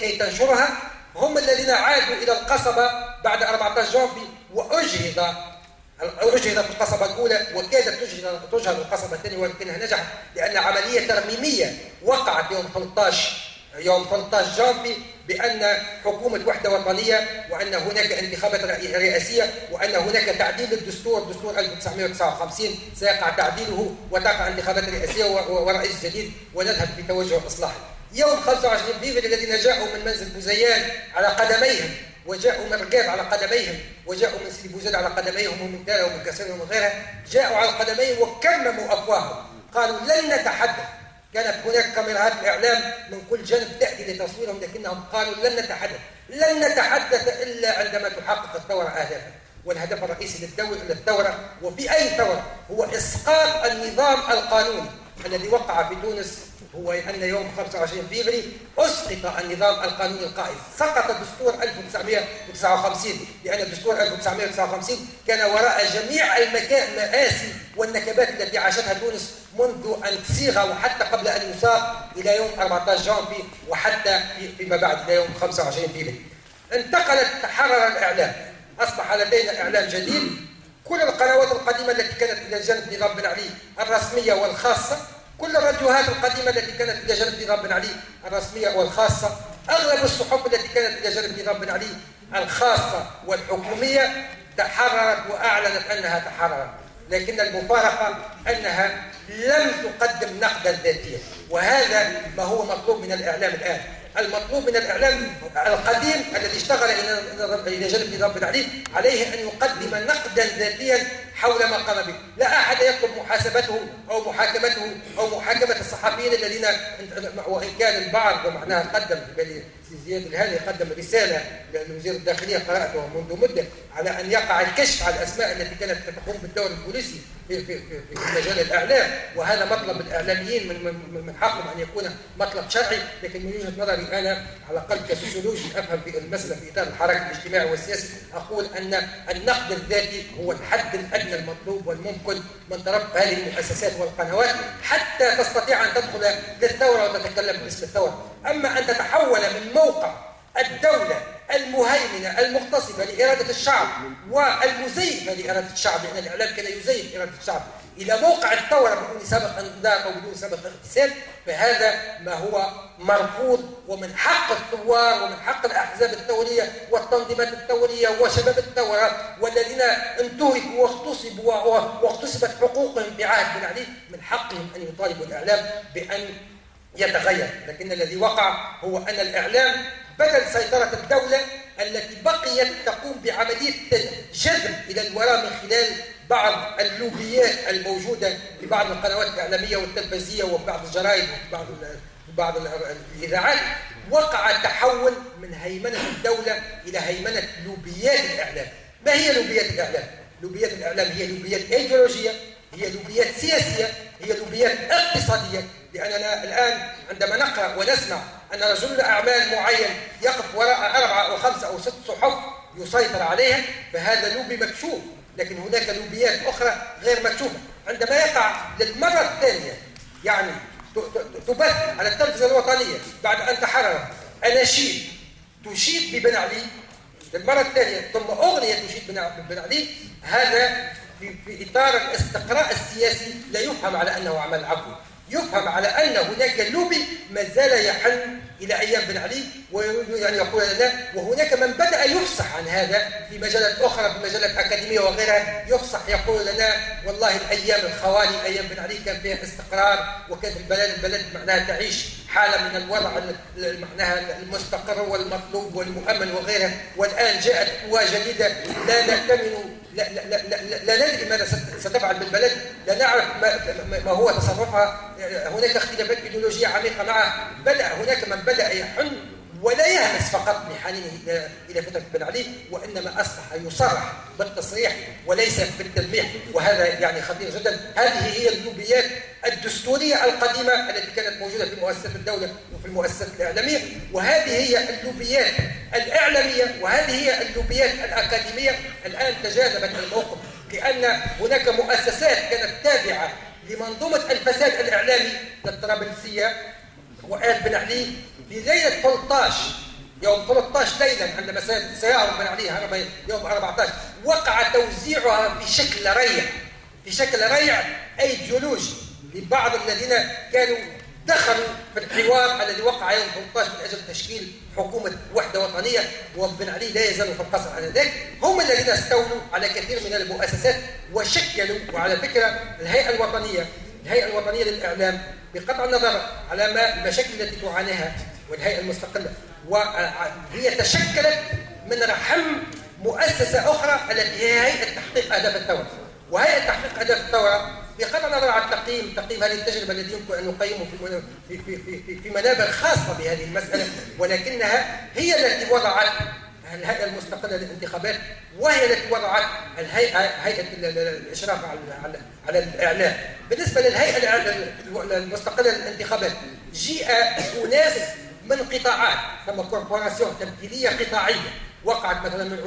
لكي تنشرها، هم الذين عادوا إلى القصبة بعد 14 جانفي أجهضت القصبة الأولى، وكادت تجهض القصبة الثانية ولكنها نجحت، لأن عملية ترميمية وقعت يوم 13 جانفي بأن حكومة وحدة وطنية، وأن هناك انتخابات رئاسية، وأن هناك تعديل الدستور، دستور 1959 سيقع تعديله وتقع انتخابات رئاسية ورئيس جديد ونذهب في توجه إصلاحي. يوم 25 فيفري الذين جاءوا من منزل بوزيان على قدميهم، وجاءوا من رقاب على قدميهم، وجاءوا من سيدي بوزيد على قدميهم، ومن تالا ومن كسر ومن غيرها، جاءوا على قدميهم وكمموا أفواههم، قالوا لن نتحدث. كانت هناك كاميرات الإعلام من كل جانب تأتي لتصويرهم، لكنهم قالوا لن نتحدث إلا عندما تحقق الثورة أهدافها. والهدف الرئيسي للثورة وفي أي ثورة هو إسقاط النظام القانوني الذي وقع في تونس. هو أن يوم 25 فيفري أسقط النظام القانوني القائم، سقط دستور 1959، لأن دستور 1959 كان وراء جميع المآسي والنكبات التي عاشتها تونس منذ أن صيغ وحتى قبل أن يساق إلى يوم 14 جانفي وحتى فيما بعد إلى يوم 25 فيفري. تحرر الإعلام، أصبح لدينا إعلام جديد. كل القنوات القديمة التي كانت إلى جانب نظام بن علي الرسمية والخاصة، كل الراديوهات القديمة التي كانت إلى جانب نظام بن علي الرسمية والخاصة، أغلب الصحف التي كانت إلى جانب نظام بن علي الخاصة والحكومية تحررت وأعلنت أنها تحررت، لكن المفارقة أنها لم تقدم نقدا ذاتيا، وهذا ما هو مطلوب من الإعلام الآن. المطلوب من الإعلام القديم الذي اشتغل إلى جانب نظام بن علي عليه أن يقدم نقدا ذاتيا حول ما قام به. لا أحد يطلب محاسبته أو محاكمته أو محاكمة الصحفيين الذين، وإن كان البعض معناها قدم زياد الهاني قدم رسالة لوزير الداخلية قرأتها منذ مدة على أن يقع الكشف على الأسماء التي كانت تقوم بالدور البوليسي في مجال الإعلام، وهذا مطلب الإعلاميين من حقهم أن يكون مطلب شرعي. لكن من وجهة نظري أنا على الأقل كسوسيولوجي أفهم في المسألة في إطار الحراك الاجتماعي والسياسي، أقول أن النقد الذاتي هو الحد الأدنى المطلوب والممكن من طرف هذه المؤسسات والقنوات حتى تستطيع أن تدخل للثورة وتتكلم باسم الثورة. أما أن تتحول من موقع الدولة المهيمنة المغتصبة لإرادة الشعب والمزيفة لإرادة الشعب، لأن الإعلام كان يزيف إرادة الشعب، إلى موقع الثورة بدون سابق انذار أو بدون سابق اغتسال، فهذا ما هو مرفوض. ومن حق الثوار ومن حق الأحزاب الثورية والتنظيمات الثورية وشباب الثورة والذين انتهكوا واغتصبوا واغتصبت حقوقهم بعهد بن علي، من حقهم أن يطالبوا الإعلام بأن يتغير. لكن الذي وقع هو أن الإعلام بدل سيطرة الدولة التي بقيت تقوم بعملية جذب إلى الوراء من خلال بعض اللوبيات الموجودة في بعض القنوات الإعلامية والتلفزيونية وبعض الجرائد وبعض الإذاعات، وقع تحول من هيمنة الدولة إلى هيمنة لوبيات الإعلام. ما هي لوبيات الإعلام؟ لوبيات الإعلام هي لوبيات أيديولوجية، هي لوبيات سياسية، هي لوبيات اقتصادية. لأننا الآن عندما نقرأ ونسمع أن رجل أعمال معين يقف وراء 4 أو 5 أو 6 صحف يسيطر عليها، فهذا لوبي مكشوف. لكن هناك لوبيات أخرى غير مكشوفة. عندما يقع للمرة الثانية يعني تبث على التلفزة الوطنية بعد أن تحرر أناشيد تشيد ببن علي للمرة الثانية، ثم أغنية تشيد بن علي، هذا في إطار الاستقراء السياسي لا يفهم على أنه عمل عفوي، يفهم على أن هناك لوبي ما زال يحن إلى أيام بن علي ويريد أن يقول لنا. وهناك من بدأ يفصح عن هذا في مجالات أخرى، في مجالات أكاديمية وغيرها، يفصح يقول لنا والله الأيام الخوالي أيام بن علي كان فيها استقرار، وكانت البلد معناها تعيش حالة من الوضع معناها المستقر والمطلوب والمؤمن وغيرها. والآن جاءت قوى جديدة لا نأتمن، لا ندري ماذا ستفعل بالبلد، لا نعرف ما هو تصرفها. هناك اختلافات ايديولوجيه عميقه معه. هناك من بدأ يحن ولا يهمس فقط بحنينه إلى فترة بن علي، وإنما أصبح يصرح بالتصريح وليس بالتلميح، وهذا يعني خطير جدا. هذه هي اللوبيات الدستورية القديمة التي كانت موجودة في مؤسسات الدولة وفي المؤسسات الإعلامية، وهذه هي اللوبيات الإعلامية، وهذه هي اللوبيات الأكاديمية. الآن تجاذبت الموقف، لأن هناك مؤسسات كانت تابعة لمنظومة الفساد الإعلامي للطرابلسية وآل بن علي. في ليلة 13 يوم 13 ليلا عندما سيهرب بن علي هرب يوم 14 وقع توزيعها في شكل ريع ايديولوجي لبعض الذين كانوا دخلوا في الحوار الذي وقع يوم 13 من اجل تشكيل حكومه وحده وطنيه، وبن علي لا يزال في القصر على ذلك. هم الذين استولوا على كثير من المؤسسات وشكلوا. وعلى فكره الهيئه الوطنيه للاعلام بقطع النظر على المشاكل التي تعانيها والهيئه المستقله، وهي تشكلت من رحم مؤسسه اخرى التي هي هيئه تحقيق اهداف الثوره. وهيئه تحقيق اهداف الثوره بقطع النظر عن تقييم هذه التجربه التي يمكن ان نقيمه في منابر خاصه بهذه المساله، ولكنها هي التي وضعت الهيئه المستقله للانتخابات، وهي التي وضعت هيئه الاشراف على الاعلام. بالنسبه للهيئه المستقله للانتخابات جيء اناس من قطاعات، ثم كوربوراسيون تمثيليه قطاعيه وقعت مثلا من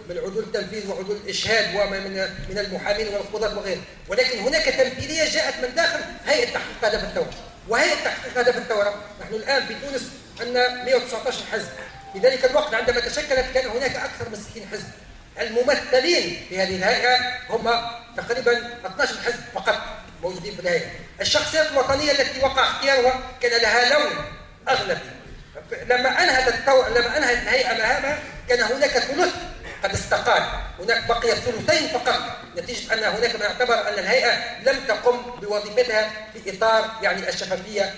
عدول التنفيذ وعدول الاشهاد ومن المحامين والقضاة وغيره، ولكن هناك تمثيليه جاءت من داخل هيئه تحقيق هدف الثوره. وهيئه تحقيق هدف الثوره نحن الان في تونس عندنا 119 حزب. في ذلك الوقت عندما تشكلت كان هناك اكثر من 60 حزب. الممثلين في هذه الهيئه هم تقريبا 12 حزب فقط موجودين في الهيئه. الشخصيات الوطنيه التي وقع اختيارها كان لها لون اغلبي. لما انهت الهيئه مهامها كان هناك ثلث قد استقال، هناك بقي ثلثين فقط، نتيجه ان هناك من اعتبر ان الهيئه لم تقم بوظيفتها في اطار يعني الشفافيه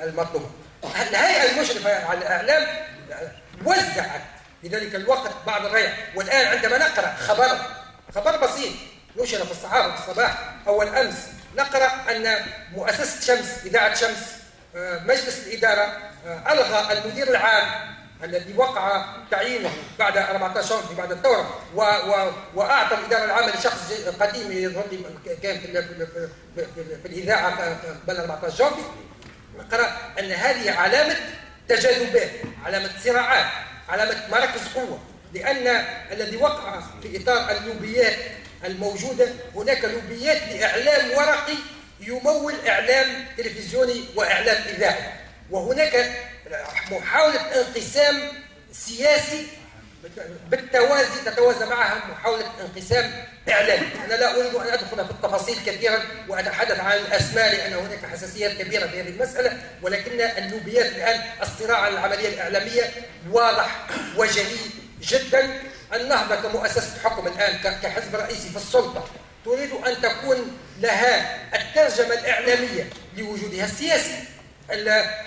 المطلوبه. الهيئه المشرفه على الاعلام وزعت في ذلك الوقت بعض الريع. والان عندما نقرا خبر بسيط نشر في الصحافه في الصباح اول امس، نقرا ان مؤسسه شمس، اذاعه شمس، مجلس الاداره الغى المدير العام الذي وقع تعيينه بعد 14 شهر بعد الثوره، واعطى الاداره العامه لشخص قديم يظهر لي كان في الاذاعه قبل 14 شهر. نقرا ان هذه علامه تجاذبات، علامه صراعات، علامه مراكز قوه، لان الذي وقع في اطار اللوبيات الموجوده هناك لوبيات لاعلام ورقي يمول اعلام تلفزيوني واعلام اذاعي، وهناك محاوله انقسام سياسي بالتوازي تتوازى معها محاوله انقسام اعلامي. انا لا اريد ان ادخل في التفاصيل كثيرا واتحدث عن الاسماء لان هناك حساسيات كبيره في هذه المساله، ولكن اللوبيات الان الصراع على العمليه الاعلاميه واضح وجلي جدا. النهضه كمؤسسه حكم الان كحزب رئيسي في السلطه تريد ان تكون لها الترجمه الاعلاميه لوجودها السياسي.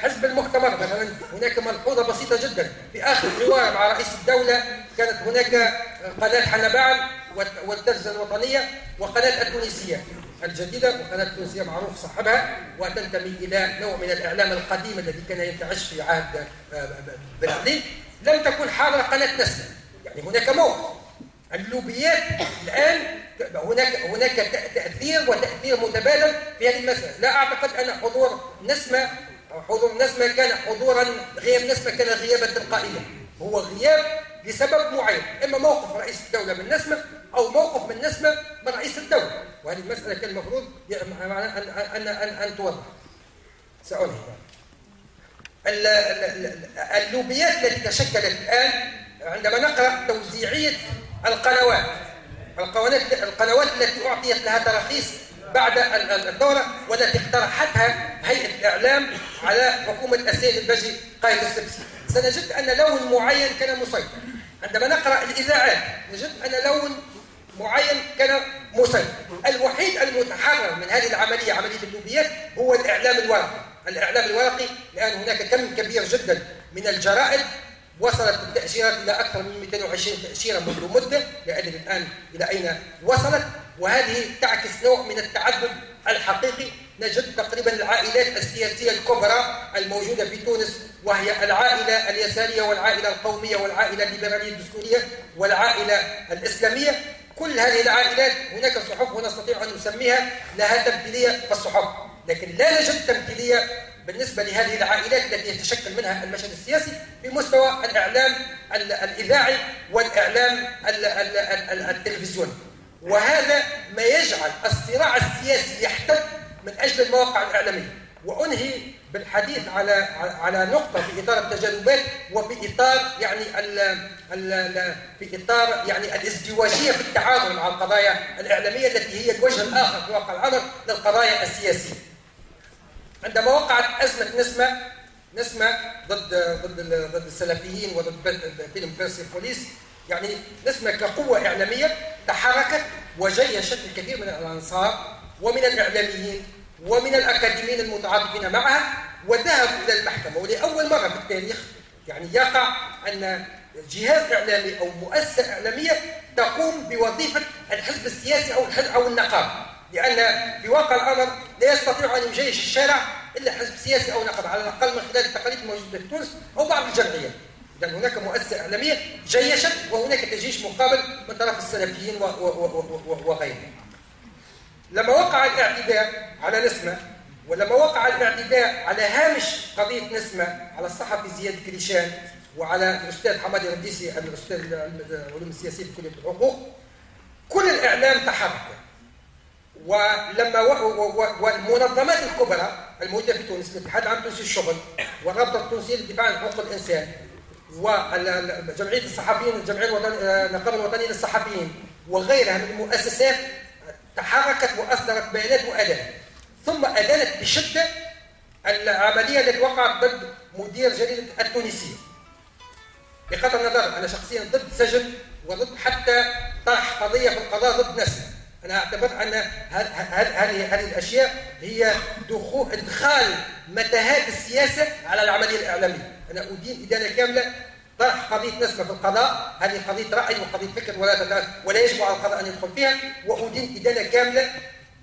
حزب المؤتمر مثلا هناك ملحوظه بسيطه جدا في اخر حوار مع رئيس الدوله، كانت هناك قناه حنبعل والتلفزه الوطنيه وقناه التونسيه الجديده، وقناه التونسيه معروف صاحبها وتنتمي الى نوع من الاعلام القديم الذي كان ينتعش في عهد بن علي. لم تكن حاضره قناه نسمه، يعني هناك موقف. اللوبيات الان هناك تاثير وتاثير متبادل في هذه المساله. لا اعتقد ان حضور نسمه كان حضورا، غياب نسمه كان غيابا تلقائيا، هو غياب لسبب معين، اما موقف رئيس الدوله من نسمه او موقف من نسمه من رئيس الدوله، وهذه المساله كان المفروض ان توضح. سأنهي. اللوبيات التي تشكلت الان عندما نقرا توزيعيه القنوات التي اعطيت لها تراخيص بعد الثوره والتي اقترحتها هيئه الاعلام على حكومه السيد البجي قائد السبسي، سنجد ان لون معين كان مسيطر. عندما نقرا الاذاعات نجد ان لون معين كان مسيطر. الوحيد المتحرر من هذه العمليه، عمليه اللوبيات، هو الاعلام الورقي، لان هناك كم كبير جدا من الجرائد وصلت التأشيرات إلى أكثر من 220 تأشيرة منذ مدة، لا أدري الآن إلى أين وصلت، وهذه تعكس نوع من التعدد الحقيقي. نجد تقريبا العائلات السياسية الكبرى الموجودة في تونس، وهي العائلة اليسارية والعائلة القومية والعائلة الليبرالية الدستورية والعائلة الإسلامية. كل هذه العائلات هناك صحف ونستطيع أن نسميها لها تمثيلية في الصحف، لكن لا نجد تمثيلية بالنسبة لهذه العائلات التي يتشكل منها المشهد السياسي بمستوى الإعلام الإذاعي والإعلام التلفزيوني. وهذا ما يجعل الصراع السياسي يحتد من أجل المواقع الإعلامية. وأنهي بالحديث على نقطة في إطار التجاذبات وفي إطار يعني في إطار يعني الازدواجية في التعامل مع القضايا الإعلامية التي هي الوجه الآخر في واقع الأمر للقضايا السياسية. عندما وقعت أزمة نسمة ضد السلفيين وضد فيلم بيرسيبوليس، يعني نسمة كقوة إعلامية تحركت وجيشت الكثير من الأنصار ومن الإعلاميين ومن الأكاديميين المتعاطفين معها وذهبوا إلى المحكمة. ولأول مرة في التاريخ يعني يقع أن جهاز إعلامي أو مؤسسة إعلامية تقوم بوظيفة الحزب السياسي أو النقابة، لأن في واقع الأمر لا يستطيع أن يجيش الشارع إلا حزب سياسي أو نقابة، على الأقل من خلال التقاليد الموجودة في تونس أو بعض الجمعيات. لأن هناك مؤسسة إعلامية جيشت وهناك تجيش مقابل من طرف السلفيين وغيرهم. لما وقع الاعتداء على نسمة ولما وقع الاعتداء على هامش قضية نسمة على الصحفي زياد كريشان وعلى الأستاذ حمادي الرديسي الأستاذ العلوم السياسية في كلية الحقوق، كل الإعلام تحرك. والمنظمات الكبرى الموجودة في تونس، الاتحاد العام التونسي للشغل والرابطة التونسية للدفاع عن حقوق الإنسان وجمعية الصحفيين النقابة الوطنية للصحفيين وغيرها من المؤسسات تحركت وأصدرت بيانات وأدانت، ثم أدانت بشدة العملية التي وقعت ضد مدير جريدة التونسية. بغض النظر أنا شخصيا ضد سجن وضد حتى طرح قضية في القضاء ضد نسمة. أنا أعتبر أن هذه الأشياء هي إدخال متاهات السياسة على العملية الإعلامية. أنا أدين إدانة كاملة طرح قضية نسمة في القضاء، هذه قضية رأي وقضية فكر ولا يجب على القضاء أن يدخل فيها، وأدين إدانة كاملة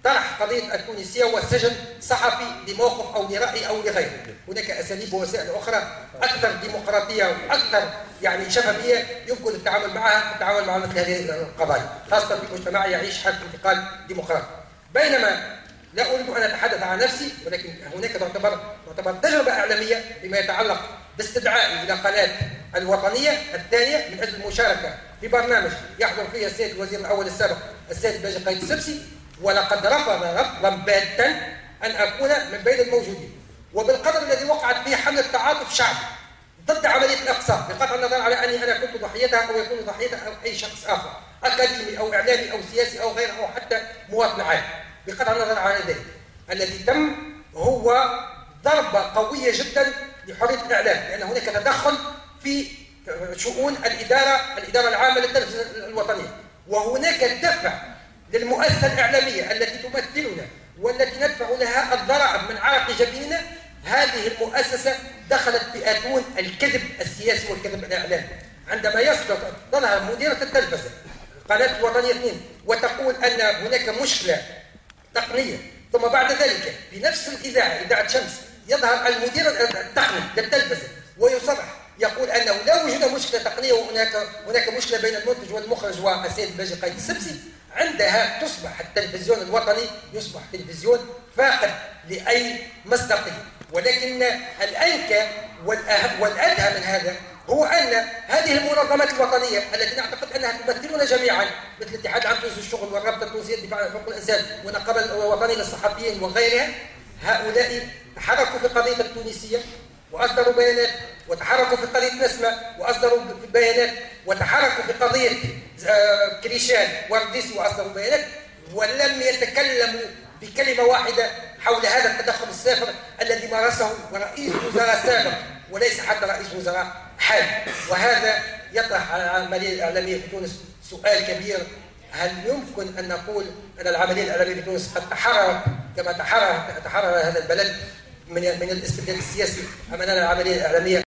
طرح قضية التونسية والسجن صحفي لموقف أو لرأي أو لغيره. هناك أساليب ووسائل أخرى أكثر ديمقراطية وأكثر يعني شفافية يمكن التعامل معها في التعامل مع مثل هذه القضايا، خاصة في مجتمع يعيش حالة انتقال ديمقراطي. بينما لا أريد أن أتحدث عن نفسي، ولكن هناك تعتبر تجربة إعلامية فيما يتعلق باستدعائي إلى قناة الوطنية الثانية من أجل المشاركة في برنامج يحضر فيه السيد الوزير الأول السابق السيد باجي قايد السبسي، ولقد رفض رفضا باتا أن أكون من بين الموجودين. وبالقدر الذي وقعت فيه حملة تعاطف شعبي ضد عملية الإقصاء، بقطع النظر على أني أنا كنت ضحيتها أو يكون ضحيتها أو أي شخص آخر أكاديمي أو إعلامي أو سياسي أو غيره أو حتى مواطن عادي، بقطع النظر على ذلك الذي تم هو ضربة قوية جدا لحرية الإعلام، لأن هناك تدخل في شؤون الإدارة العامة للتلفزيون الوطنية، وهناك دفع للمؤسسة الإعلامية التي تمثلنا والتي ندفع لها الضرائب من عرق جبيننا. هذه المؤسسة دخلت في أتون الكذب السياسي والكذب الإعلامي. عندما تظهر مديرة التلفزة قناة الوطنية 2 وتقول أن هناك مشكلة تقنية، ثم بعد ذلك في نفس إذاعة شمس يظهر المدير التقني للتلفزة ويصرح يقول أنه لا وجود مشكلة تقنية وهناك مشكلة بين المنتج والمخرج والسيد باجي قايد السبسي، عندها تصبح التلفزيون الوطني يصبح تلفزيون فاقد لأي مصداقية. ولكن الأنكى والأدهى من هذا هو أن هذه المنظمات الوطنية التي نعتقد أنها تمثلنا جميعا مثل الاتحاد العام التونسي للشغل والرابطة التونسية للدفاع عن حقوق الإنسان والنقابة الوطنية للصحفيين وغيرها، هؤلاء تحركوا في قضية التونسية وأصدروا بيانات، وتحركوا في قضية نسمة وأصدروا بيانات، وتحركوا في قضية كريشان والرديسي وأصدروا بيانات، ولم يتكلموا بكلمة واحدة حول هذا التدخل السافر الذي مارسه رئيس وزراء سابق وليس حتى رئيس وزراء حالي. وهذا يطرح على العملية الإعلامية في تونس سؤال كبير: هل يمكن أن نقول أن العملية الإعلامية في تونس قد تحررت كما تحرر هذا البلد من الاستبداد السياسي أم أن العملية الإعلامية